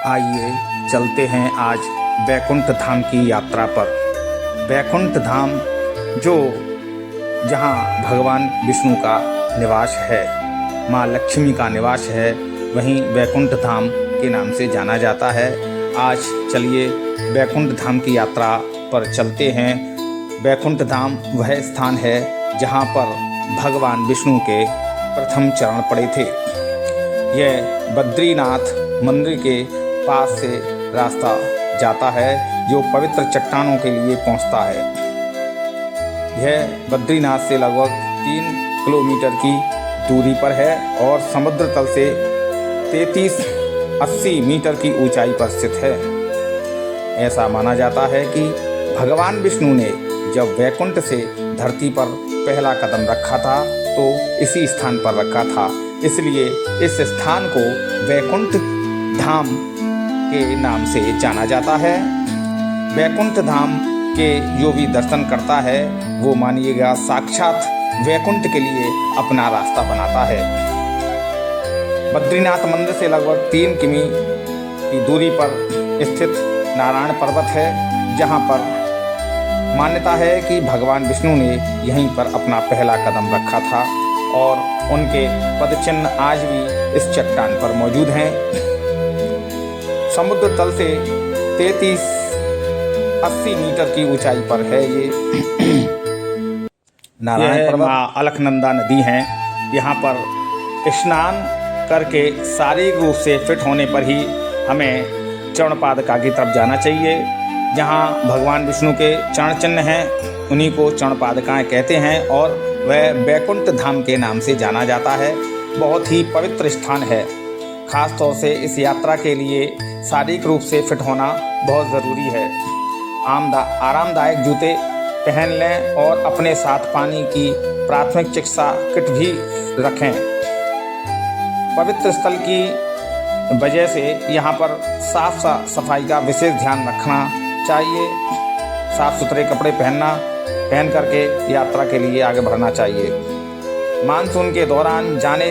आइए चलते हैं आज बैकुंठ धाम की यात्रा पर। बैकुंठ धाम जो जहाँ भगवान विष्णु का निवास है, माँ लक्ष्मी का निवास है, वहीं बैकुंठ धाम के नाम से जाना जाता है। आज चलिए बैकुंठ धाम की यात्रा पर चलते हैं। बैकुंठ धाम वह स्थान है जहाँ पर भगवान विष्णु के प्रथम चरण पड़े थे। यह बद्रीनाथ मंदिर के पास से रास्ता जाता है जो पवित्र चट्टानों के लिए पहुंचता है। यह बद्रीनाथ से लगभग 3 किलोमीटर की दूरी पर है और समुद्र तल से 3380 मीटर की ऊंचाई पर स्थित है। ऐसा माना जाता है कि भगवान विष्णु ने जब वैकुंठ से धरती पर पहला कदम रखा था तो इसी स्थान पर रखा था, इसलिए इस स्थान को वैकुंठ धाम के नाम से जाना जाता है। वैकुंठ धाम के जो भी दर्शन करता है वो मानिएगा साक्षात वैकुंठ के लिए अपना रास्ता बनाता है। बद्रीनाथ मंदिर से लगभग 3 किमी की दूरी पर स्थित नारायण पर्वत है, जहाँ पर मान्यता है कि भगवान विष्णु ने यहीं पर अपना पहला कदम रखा था और उनके पदचिन्ह आज भी इस चट्टान पर मौजूद हैं। समुद्र तल से 3380 मीटर की ऊंचाई पर है ये नारायण पर्वत। माँ अलकनंदा नदी है। यहाँ पर स्नान करके शारीरिक रूप से फिट होने पर ही हमें चरणपादुका की तरफ जाना चाहिए। जहाँ भगवान विष्णु के चरण चिन्ह हैं उन्हीं को चरणपादुकाएँ कहते हैं और वह बैकुंठ धाम के नाम से जाना जाता है। बहुत ही पवित्र स्थान है। खास तौर से इस यात्रा के लिए शारीरिक रूप से फिट होना बहुत ज़रूरी है। आरामदायक जूते पहन लें और अपने साथ पानी की प्राथमिक चिकित्सा किट भी रखें। पवित्र स्थल की वजह से यहाँ पर साफ सफाई का विशेष ध्यान रखना चाहिए। साफ सुथरे कपड़े पहन करके यात्रा के लिए आगे बढ़ना चाहिए। मानसून के दौरान जाने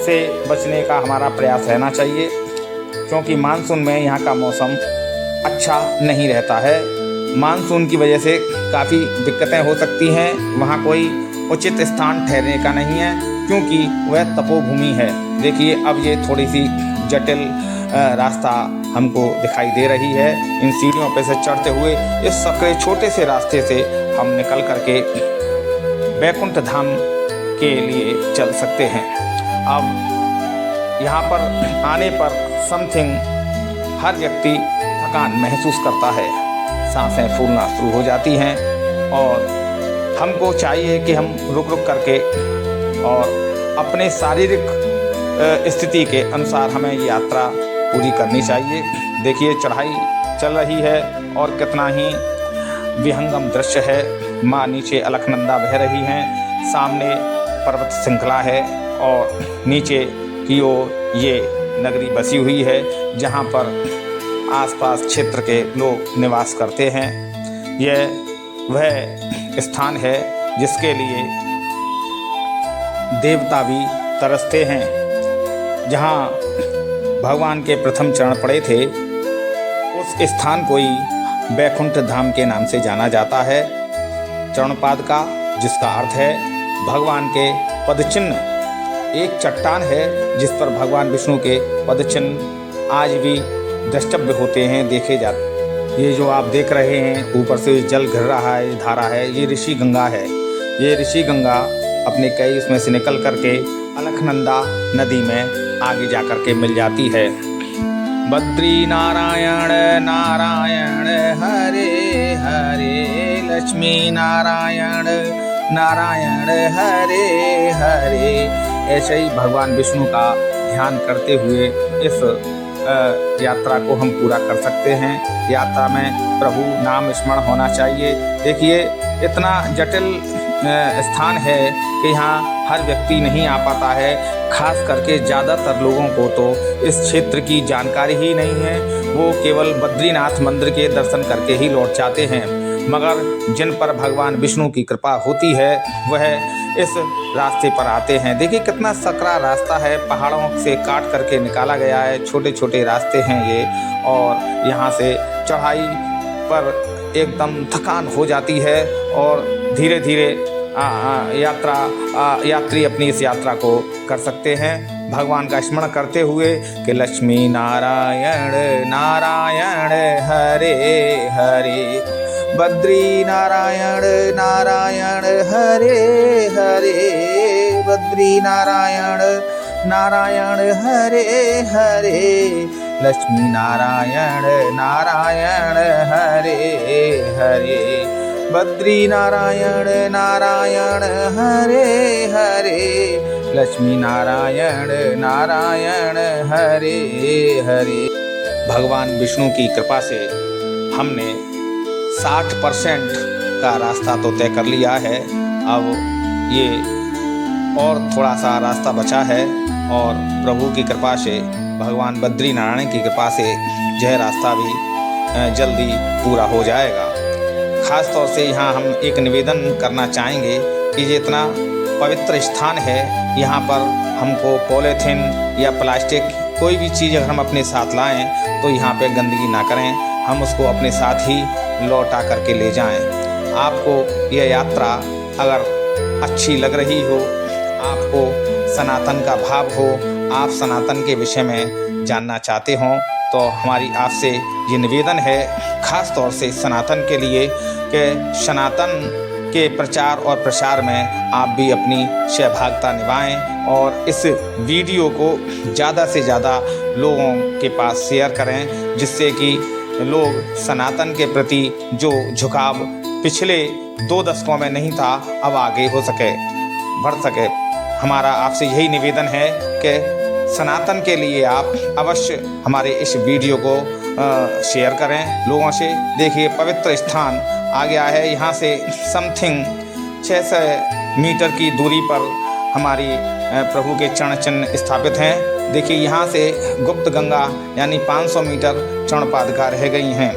से बचने का हमारा प्रयास रहना चाहिए, क्योंकि मानसून में यहाँ का मौसम अच्छा नहीं रहता है। मानसून की वजह से काफ़ी दिक्कतें हो सकती हैं। वहाँ कोई उचित स्थान ठहरने का नहीं है, क्योंकि वह तपोभूमि है। देखिए अब ये थोड़ी सी जटिल रास्ता हमको दिखाई दे रही है। इन सीढ़ियों पे से चढ़ते हुए इस सकरे छोटे से रास्ते से हम निकल करके बैकुंठ धाम के लिए चल सकते हैं। अब यहाँ पर आने पर समथिंग हर व्यक्ति थकान महसूस करता है, सांसें फूलना शुरू हो जाती हैं और हमको चाहिए कि हम रुक करके और अपने शारीरिक स्थिति के अनुसार हमें ये यात्रा पूरी करनी चाहिए। देखिए चढ़ाई चल रही है और कितना ही विहंगम दृश्य है। माँ नीचे अलकनंदा बह रही हैं, सामने पर्वत श्रृंखला है और नीचे की ओर ये नगरी बसी हुई है, जहाँ पर आसपास क्षेत्र के लोग निवास करते हैं। यह वह स्थान है जिसके लिए देवता भी तरसते हैं। जहाँ भगवान के प्रथम चरण पड़े थे उस स्थान को ही बैकुंठ धाम के नाम से जाना जाता है। चरणपादुका जिसका अर्थ है भगवान के पदचिन्ह, एक चट्टान है जिस पर भगवान विष्णु के पदचिन्ह आज भी द्रष्टव्य होते हैं, देखे जाते। ये जो आप देख रहे हैं ऊपर से जल गिर रहा है, धारा है, ये ऋषि गंगा है। ये ऋषि गंगा अपने कई उसमें से निकल करके अलकनंदा नदी में आगे जाकर के मिल जाती है। बद्री नारायण नारायण हरे हरे, लक्ष्मी नारायण नारायण हरे हरे। ऐसे ही भगवान विष्णु का ध्यान करते हुए इस यात्रा को हम पूरा कर सकते हैं। यात्रा में प्रभु नाम स्मरण होना चाहिए। देखिए इतना जटिल स्थान है कि यहाँ हर व्यक्ति नहीं आ पाता है। खास करके ज़्यादातर लोगों को तो इस क्षेत्र की जानकारी ही नहीं है। वो केवल बद्रीनाथ मंदिर के दर्शन करके ही लौट जाते हैं, मगर जिन पर भगवान विष्णु की कृपा होती है वह इस रास्ते पर आते हैं। देखिए कितना सकरा रास्ता है, पहाड़ों से काट करके निकाला गया है, छोटे छोटे रास्ते हैं ये, और यहाँ से चढ़ाई पर एकदम थकान हो जाती है और धीरे धीरे यात्री अपनी इस यात्रा को कर सकते हैं भगवान का स्मरण करते हुए कि लक्ष्मी नारायण नारायण हरे हरे, बद्री नारायण नारायण हरे हरे, बद्री नारायण नारायण हरे हरे, लक्ष्मी नारायण नारायण हरे हरे, बद्री नारायण नारायण हरे हरे, लक्ष्मी नारायण नारायण हरे हरे। भगवान विष्णु की कृपा से हमने 60% का रास्ता तो तय कर लिया है। अब ये और थोड़ा सा रास्ता बचा है और प्रभु की कृपा से, भगवान बद्री नारायण की कृपा से यह रास्ता भी जल्दी पूरा हो जाएगा। ख़ास तौर से यहाँ हम एक निवेदन करना चाहेंगे कि ये इतना पवित्र स्थान है, यहाँ पर हमको पॉलीथीन या प्लास्टिक कोई भी चीज़ अगर हम अपने साथ लाएं तो यहाँ पे गंदगी ना करें, हम उसको अपने साथ ही लौटा करके ले जाएं। आपको यह यात्रा अगर अच्छी लग रही हो, आपको सनातन का भाव हो, आप सनातन के विषय में जानना चाहते हों, तो हमारी आपसे ये निवेदन है, ख़ास तौर से सनातन के लिए, कि सनातन के प्रचार और प्रसार में आप भी अपनी सहभागिता निभाएं और इस वीडियो को ज़्यादा से ज़्यादा लोगों के पास शेयर करें, जिससे कि लोग सनातन के प्रति जो झुकाव पिछले 2 दशकों में नहीं था, अब आगे हो सके, बढ़ सके। हमारा आपसे यही निवेदन है कि सनातन के लिए आप अवश्य हमारे इस वीडियो को शेयर करें लोगों से। देखिए पवित्र स्थान आ गया है, यहाँ से समथिंग 600 मीटर की दूरी पर हमारी प्रभु के चरण चिन्ह स्थापित हैं। देखिए यहाँ से गुप्त गंगा यानी 500 मीटर चरण पादुका रह गई हैं।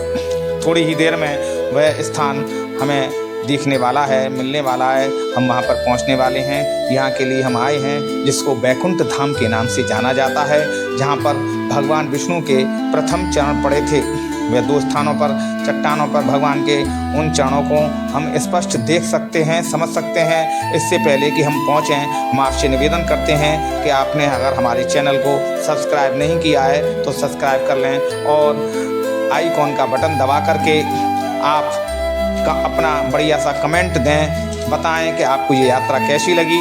थोड़ी ही देर में वह स्थान हमें दिखने वाला है, मिलने वाला है, हम वहाँ पर पहुँचने वाले हैं। यहाँ के लिए हम आए हैं जिसको वैकुंठ धाम के नाम से जाना जाता है, जहाँ पर भगवान विष्णु के प्रथम चरण पड़े थे। वे 2 स्थानों पर, चट्टानों पर भगवान के उन चरणों को हम स्पष्ट देख सकते हैं, समझ सकते हैं। इससे पहले कि हम पहुँचें, हम आपसे निवेदन करते हैं कि आपने अगर हमारे चैनल को सब्सक्राइब नहीं किया है तो सब्सक्राइब कर लें और आइकॉन का बटन दबा करके आप का अपना बढ़िया सा कमेंट दें, बताएं कि आपको ये यात्रा कैसी लगी,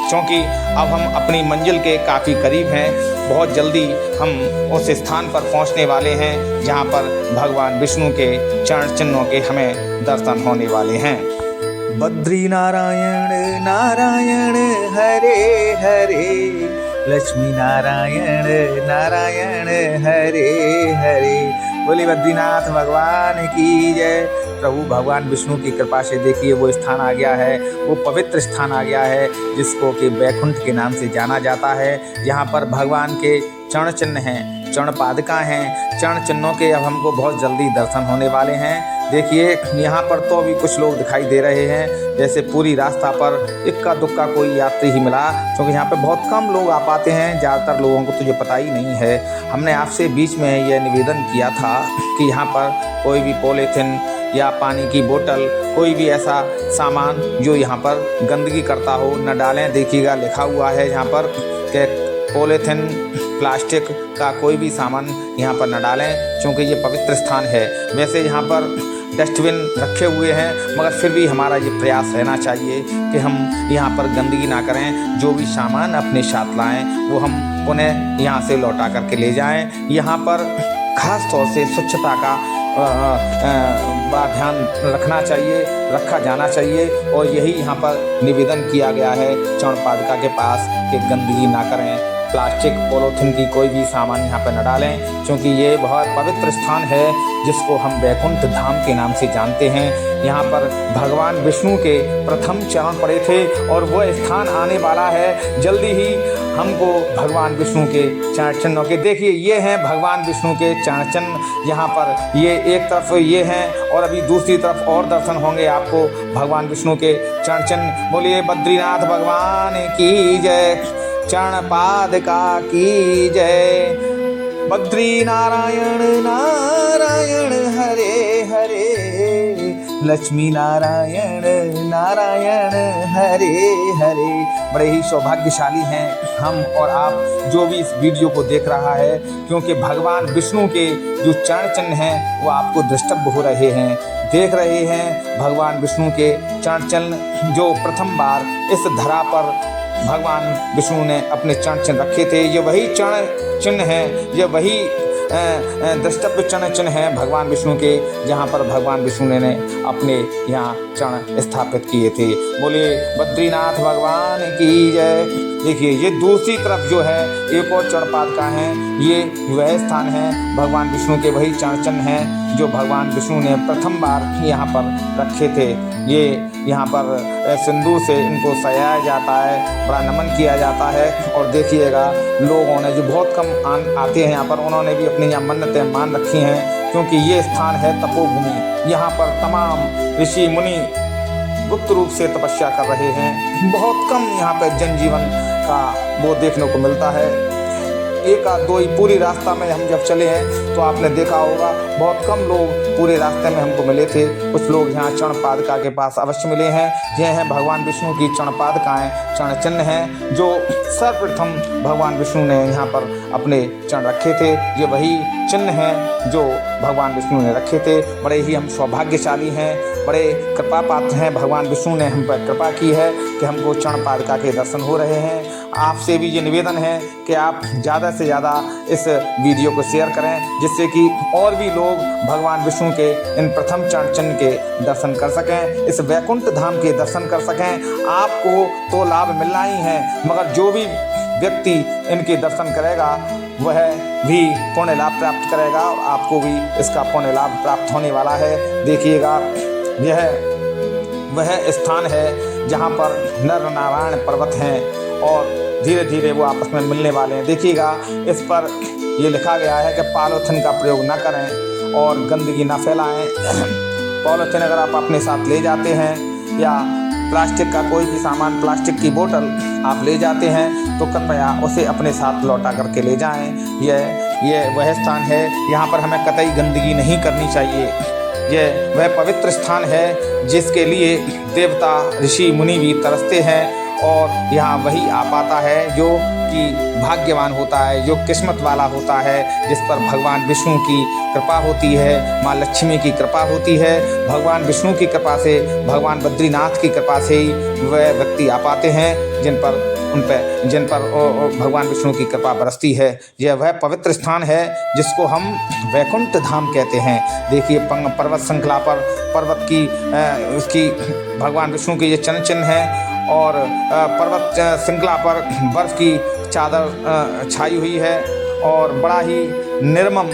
क्योंकि अब हम अपनी मंजिल के काफ़ी करीब हैं। बहुत जल्दी हम उस स्थान पर पहुंचने वाले हैं जहां पर भगवान विष्णु के चरण चिन्हों के हमें दर्शन होने वाले हैं। बद्री नारायण नारायण हरे हरे, लक्ष्मी नारायण नारायण हरे हरे, बोले बद्रीनाथ भगवान की जय। प्रभु भगवान विष्णु की कृपा से देखिए वो स्थान आ गया है, वो पवित्र स्थान आ गया है जिसको कि वैकुंठ के नाम से जाना जाता है। यहाँ पर भगवान के चरण चिन्ह हैं, चरण पादुका हैं। चरण चिन्हों के अब हमको बहुत जल्दी दर्शन होने वाले हैं। देखिए यहाँ पर तो अभी कुछ लोग दिखाई दे रहे हैं, जैसे पूरी रास्ता पर इक्का दुक्का कोई यात्री ही मिला, क्योंकि यहाँ पे बहुत कम लोग आ पाते हैं, ज़्यादातर लोगों को तो ये पता ही नहीं है। हमने आपसे बीच में यह निवेदन किया था कि यहाँ पर कोई भी पॉलीथीन या पानी की बोतल, कोई भी ऐसा सामान जो यहाँ पर गंदगी करता हो न डालें। देखिएगा लिखा हुआ है यहाँ पर कि पॉलीथीन प्लास्टिक का कोई भी सामान यहाँ पर न डालें, क्योंकि ये पवित्र स्थान है। वैसे यहाँ पर डस्टबिन रखे हुए हैं, मगर फिर भी हमारा ये प्रयास रहना चाहिए कि हम यहाँ पर गंदगी ना करें। जो भी सामान अपने साथ लाएं वो हम पुनः यहाँ से लौटा करके ले जाएं। यहाँ पर ख़ास तौर से स्वच्छता का ध्यान रखना चाहिए, रखा जाना चाहिए, और यही यहाँ पर निवेदन किया गया है चरण पादुका के पास कि गंदगी ना करें, प्लास्टिक पॉलीथीन की कोई भी सामान यहाँ पर न डालें, क्योंकि ये बहुत पवित्र स्थान है जिसको हम वैकुंठ धाम के नाम से जानते हैं। यहाँ पर भगवान विष्णु के प्रथम चरण पड़े थे और वह स्थान आने वाला है जल्दी ही। हमको भगवान विष्णु के चरण चिन्हों के, देखिए ये हैं भगवान विष्णु के चरण चिन्ह। यहाँ पर ये एक तरफ ये हैं और अभी दूसरी तरफ और दर्शन होंगे आपको भगवान विष्णु के चरण चिन्ह। बोलिए बद्रीनाथ भगवान की जय, चरण पादुका की जय। बद्री नारायण नारायण हरे हरे, लक्ष्मी नारायण नारायण हरे हरे। बड़े ही सौभाग्यशाली हैं हम और आप जो भी इस वीडियो को देख रहा है, क्योंकि भगवान विष्णु के जो चरण चिन्ह हैं वो आपको दृष्टव्य हो रहे हैं, देख रहे हैं भगवान विष्णु के चरण चिन्ह जो प्रथम बार इस धरा पर भगवान विष्णु ने अपने चरण चिन्ह रखे थे। ये वही चरण चिन्ह हैं, ये वही द्रष्टव्य चरण चिन्ह हैं भगवान विष्णु के, जहाँ पर भगवान विष्णु ने अपने यहाँ चरण स्थापित किए थे। बोलिए बद्रीनाथ भगवान की जय। देखिए ये दूसरी तरफ जो है एक और चरण पादुका है, ये वह स्थान है भगवान विष्णु के, वही चरण चिन्ह हैं जो भगवान विष्णु ने प्रथम बार यहाँ पर रखे थे। ये यहाँ पर सिंदूर से इनको सजाया जाता है, बड़ा नमन किया जाता है। और देखिएगा लोगों ने जो बहुत कम आते हैं यहाँ पर, उन्होंने भी अपनी यहाँ मन्नतें मान रखी हैं, क्योंकि ये स्थान है तपोभूमि। यहाँ पर तमाम ऋषि मुनि गुप्त रूप से तपस्या कर रहे हैं। बहुत कम यहाँ पर जनजीवन का वो देखने को मिलता है। एक आध दो ही पूरी रास्ता में हम जब चले हैं तो आपने देखा होगा बहुत कम लोग पूरे रास्ते में हमको मिले थे। कुछ लोग यहाँ चरण पादुका के पास अवश्य मिले हैं। ये हैं भगवान विष्णु की चरण पादुकाएँ, चरण चिन्ह हैं जो सर्वप्रथम भगवान विष्णु ने यहाँ पर अपने चरण रखे थे। ये वही चिन्ह हैं जो भगवान विष्णु ने रखे थे। बड़े ही हम सौभाग्यशाली हैं, बड़े कृपा पात्र हैं। भगवान विष्णु ने हम पर कृपा की है कि हमको चरण पादुका के दर्शन हो रहे हैं। आपसे भी ये निवेदन है कि आप ज़्यादा से ज़्यादा इस वीडियो को शेयर करें, जिससे कि और भी लोग भगवान विष्णु के इन प्रथम चरण चिन्ह के दर्शन कर सकें, इस वैकुंठ धाम के दर्शन कर सकें। आपको तो लाभ मिलना ही है, मगर जो भी व्यक्ति इनके दर्शन करेगा वह भी पुण्य लाभ प्राप्त करेगा और आपको भी इसका पुण्य लाभ प्राप्त होने वाला है। देखिएगा यह वह स्थान है जहाँ पर नर नारायण पर्वत हैं और धीरे धीरे वो आपस में मिलने वाले हैं। देखिएगा इस पर ये लिखा गया है कि पॉलीथिन का प्रयोग न करें और गंदगी न फैलाएं। पॉलीथिन अगर आप अपने साथ ले जाते हैं या प्लास्टिक का कोई भी सामान, प्लास्टिक की बोतल आप ले जाते हैं तो कृपया उसे अपने साथ लौटा करके ले जाएं। यह वह स्थान है यहाँ पर हमें कतई गंदगी नहीं करनी चाहिए। यह वह पवित्र स्थान है जिसके लिए देवता ऋषि मुनि भी तरसते हैं और यहाँ वही आ पाता है जो कि भाग्यवान होता है, जो किस्मत वाला होता है, जिस पर भगवान विष्णु की कृपा होती है, माँ लक्ष्मी की कृपा होती है। भगवान विष्णु की कृपा से, भगवान बद्रीनाथ की कृपा से ही वह व्यक्ति आ पाते हैं जिन पर भगवान विष्णु की कृपा बरसती है। यह वह पवित्र स्थान है जिसको हम वैकुंठ धाम कहते हैं। देखिए पर्वत श्रृंखला पर पर्वत की उसकी भगवान विष्णु के ये चरण चिन्ह हैं और पर्वत श्रृंखला पर बर्फ की चादर छाई हुई है और बड़ा ही निर्मम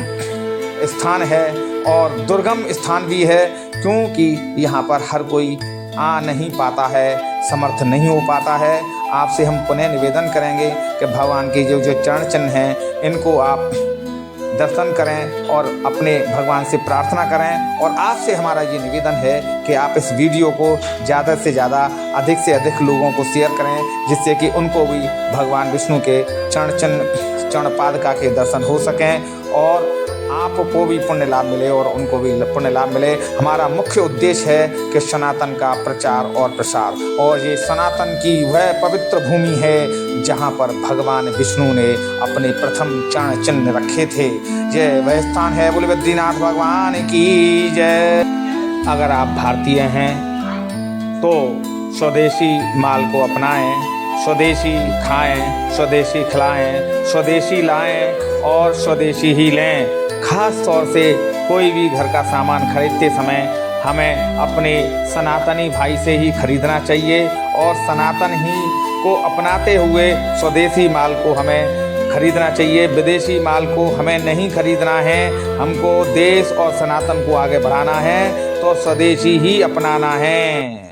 स्थान है और दुर्गम स्थान भी है, क्योंकि यहाँ पर हर कोई आ नहीं पाता है, समर्थ नहीं हो पाता है। आपसे हम पुनः निवेदन करेंगे कि भगवान के जो चरण चिन्ह हैं इनको आप दर्शन करें और अपने भगवान से प्रार्थना करें। और आपसे हमारा ये निवेदन है कि आप इस वीडियो को ज़्यादा से ज़्यादा, अधिक से अधिक लोगों को शेयर करें, जिससे कि उनको भी भगवान विष्णु के चरण चिन्ह, चरण पादुका के दर्शन हो सकें और आपको भी पुण्य लाभ मिले और उनको भी पुण्य लाभ मिले। हमारा मुख्य उद्देश्य है कि सनातन का प्रचार और प्रसार, और ये सनातन की वह पवित्र भूमि है जहाँ पर भगवान विष्णु ने अपने प्रथम चरण चिन्ह रखे थे। ये वह स्थान है। बोले बद्रीनाथ भगवान की जय। अगर आप भारतीय हैं तो स्वदेशी माल को अपनाएं, स्वदेशी खाएं, स्वदेशी खिलाएं, स्वदेशी लाएं और स्वदेशी ही लें। खास तौर से कोई भी घर का सामान खरीदते समय हमें अपने सनातनी भाई से ही खरीदना चाहिए और सनातन ही को अपनाते हुए स्वदेशी माल को हमें खरीदना चाहिए। विदेशी माल को हमें नहीं खरीदना है। हमको देश और सनातन को आगे बढ़ाना है तो स्वदेशी ही अपनाना है।